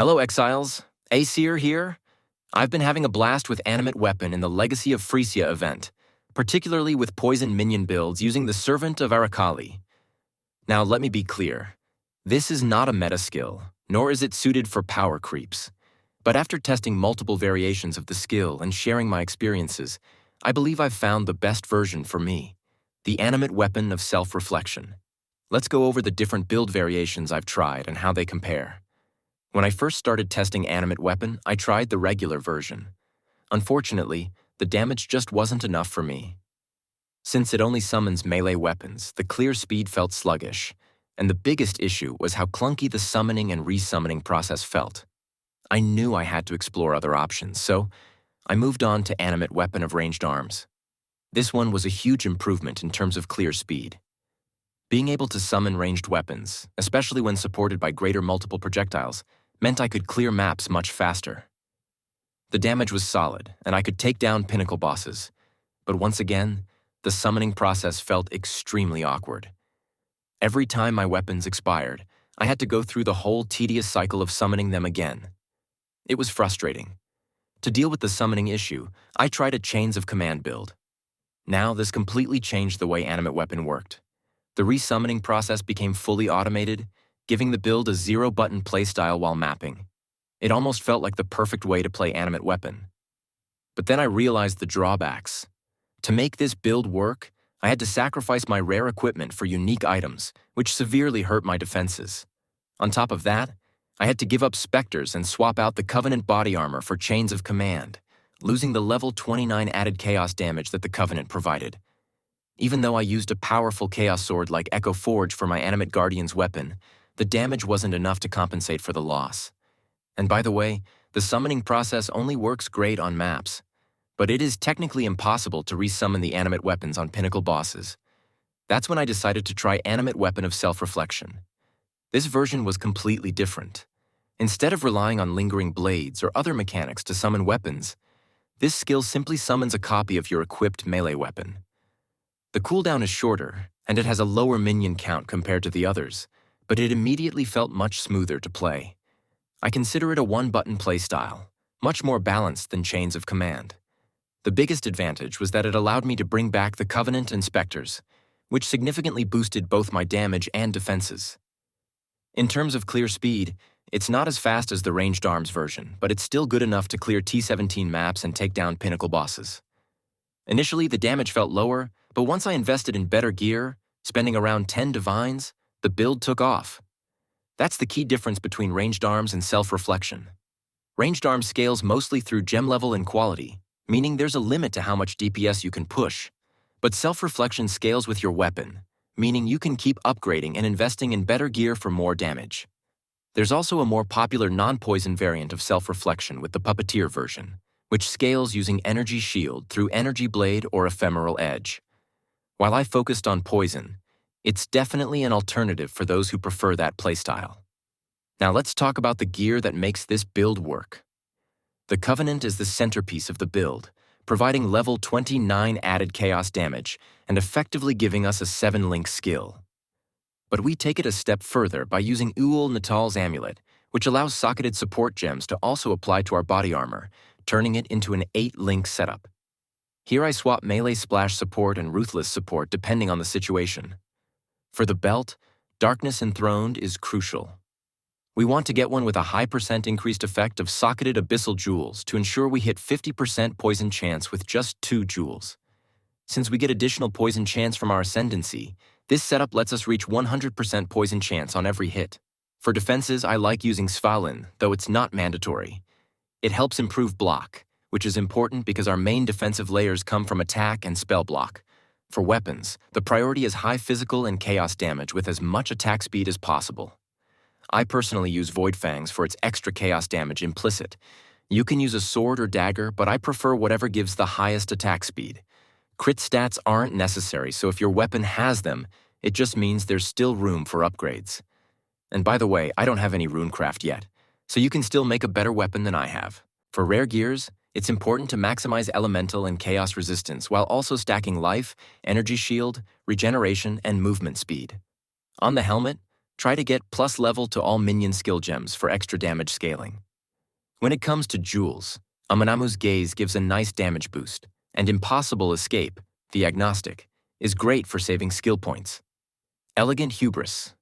Hello, Exiles. Aesir here. I've been having a blast with Animate Weapon in the Legacy of Phrecia event, particularly with poison minion builds using the Servant of Arakaali. Now, let me be clear. This is not a meta skill, nor is it suited for power creeps. But after testing multiple variations of the skill and sharing my experiences, I believe I've found the best version for me, the Animate Weapon of Self-Reflection. Let's go over the different build variations I've tried and how they compare. When I first started testing Animate Weapon, I tried the regular version. Unfortunately, the damage just wasn't enough for me. Since it only summons melee weapons, the clear speed felt sluggish, and the biggest issue was how clunky the summoning and resummoning process felt. I knew I had to explore other options, so I moved on to Animate Weapon of Ranged Arms. This one was a huge improvement in terms of clear speed. Being able to summon ranged weapons, especially when supported by greater multiple projectiles, meant I could clear maps much faster. The damage was solid, and I could take down pinnacle bosses, but once again, the summoning process felt extremely awkward. Every time my weapons expired, I had to go through the whole tedious cycle of summoning them again. It was frustrating. To deal with the summoning issue, I tried a Chains of Command build. Now, this completely changed the way Animate Weapon worked. The resummoning process became fully automated, giving the build a zero-button playstyle while mapping. It almost felt like the perfect way to play Animate Weapon. But then I realized the drawbacks. To make this build work, I had to sacrifice my rare equipment for unique items, which severely hurt my defenses. On top of that, I had to give up Spectres and swap out the Covenant body armor for Chains of Command, losing the level 29 added chaos damage that the Covenant provided. Even though I used a powerful chaos sword like Echo Forge for my Animate Guardian's weapon, the damage wasn't enough to compensate for the loss. And by the way, the summoning process only works great on maps, but it is technically impossible to resummon the Animate Weapons on pinnacle bosses. That's when I decided to try Animate Weapon of Self-Reflection. This version was completely different. Instead of relying on lingering blades or other mechanics to summon weapons, this skill simply summons a copy of your equipped melee weapon. The cooldown is shorter, and it has a lower minion count compared to the others, but it immediately felt much smoother to play. I consider it a one-button playstyle, much more balanced than Chains of Command. The biggest advantage was that it allowed me to bring back the Covenant and Spectres, which significantly boosted both my damage and defenses. In terms of clear speed, it's not as fast as the Ranged Arms version, but it's still good enough to clear T17 maps and take down pinnacle bosses. Initially, the damage felt lower, but once I invested in better gear, spending around 10 divines, the build took off. That's the key difference between Ranged Arms and Self-Reflection. Ranged Arms scales mostly through gem level and quality, meaning there's a limit to how much DPS you can push. But Self-Reflection scales with your weapon, meaning you can keep upgrading and investing in better gear for more damage. There's also a more popular non-poison variant of Self-Reflection with the Puppeteer version, which scales using Energy Shield through Energy Blade or Ephemeral Edge. While I focused on poison, it's definitely an alternative for those who prefer that playstyle. Now let's talk about the gear that makes this build work. The Covenant is the centerpiece of the build, providing level 29 added chaos damage and effectively giving us a 7-link skill. But we take it a step further by using Uul Natal's amulet, which allows socketed support gems to also apply to our body armor, turning it into an 8-link setup. Here I swap melee splash support and ruthless support depending on the situation. For the belt, Darkness Enthroned is crucial. We want to get one with a high % increased effect of socketed abyssal jewels to ensure we hit 50% poison chance with just 2 jewels. Since we get additional poison chance from our ascendancy, this setup lets us reach 100% poison chance on every hit. For defenses, I like using Svalin, though it's not mandatory. It helps improve block, which is important because our main defensive layers come from attack and spell block. For weapons, the priority is high physical and chaos damage with as much attack speed as possible. I personally use Void Fangs for its extra chaos damage implicit. You can use a sword or dagger, but I prefer whatever gives the highest attack speed. Crit stats aren't necessary, so if your weapon has them, it just means there's still room for upgrades. And by the way, I don't have any runecraft yet, so you can still make a better weapon than I have. For rare gears, it's important to maximize elemental and chaos resistance while also stacking life, energy shield, regeneration, and movement speed. On the helmet, try to get plus level to all minion skill gems for extra damage scaling. When it comes to jewels, Amanamu's Gaze gives a nice damage boost, and Impossible Escape, the Agnostic, is great for saving skill points. Elegant Hubris,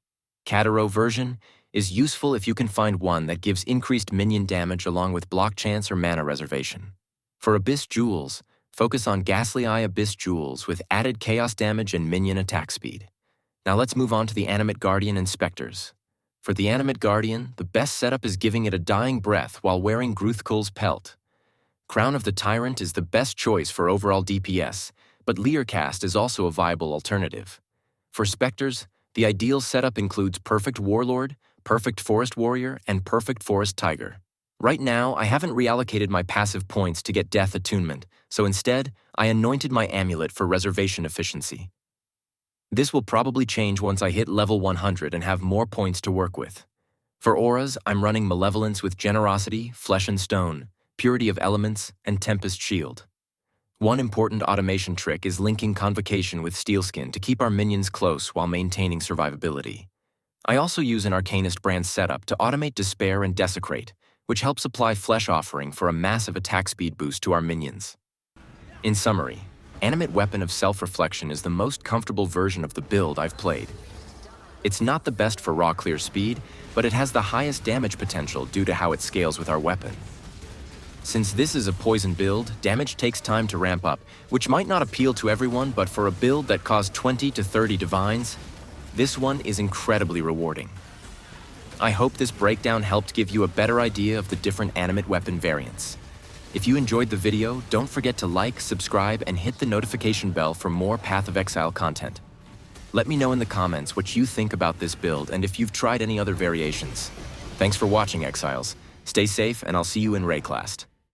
Kataro version, is useful if you can find one that gives increased minion damage along with block chance or mana reservation. For Abyss Jewels, focus on Ghastly Eye Abyss Jewels with added chaos damage and minion attack speed. Now let's move on to the Animate Guardian and Spectres. For the Animate Guardian, the best setup is giving it a dying breath while wearing Gruthkul's pelt. Crown of the Tyrant is the best choice for overall DPS, but Leercast is also a viable alternative. For Spectres, the ideal setup includes Perfect Warlord, Perfect Forest Warrior, and Perfect Forest Tiger. Right now, I haven't reallocated my passive points to get Death Attunement, so instead, I anointed my amulet for reservation efficiency. This will probably change once I hit level 100 and have more points to work with. For auras, I'm running Malevolence with Generosity, Flesh and Stone, Purity of Elements, and Tempest Shield. One important automation trick is linking Convocation with Steelskin to keep our minions close while maintaining survivability. I also use an Arcanist brand setup to automate Despair and Desecrate, which helps apply Flesh Offering for a massive attack speed boost to our minions. In summary, Animate Weapon of Self-Reflection is the most comfortable version of the build I've played. It's not the best for raw clear speed, but it has the highest damage potential due to how it scales with our weapon. Since this is a poison build, damage takes time to ramp up, which might not appeal to everyone, but for a build that costs 20 to 30 divines, this one is incredibly rewarding. I hope this breakdown helped give you a better idea of the different animate weapon variants. If you enjoyed the video, don't forget to like, subscribe, and hit the notification bell for more Path of Exile content. Let me know in the comments what you think about this build and if you've tried any other variations. Thanks for watching, Exiles. Stay safe, and I'll see you in Rayclast.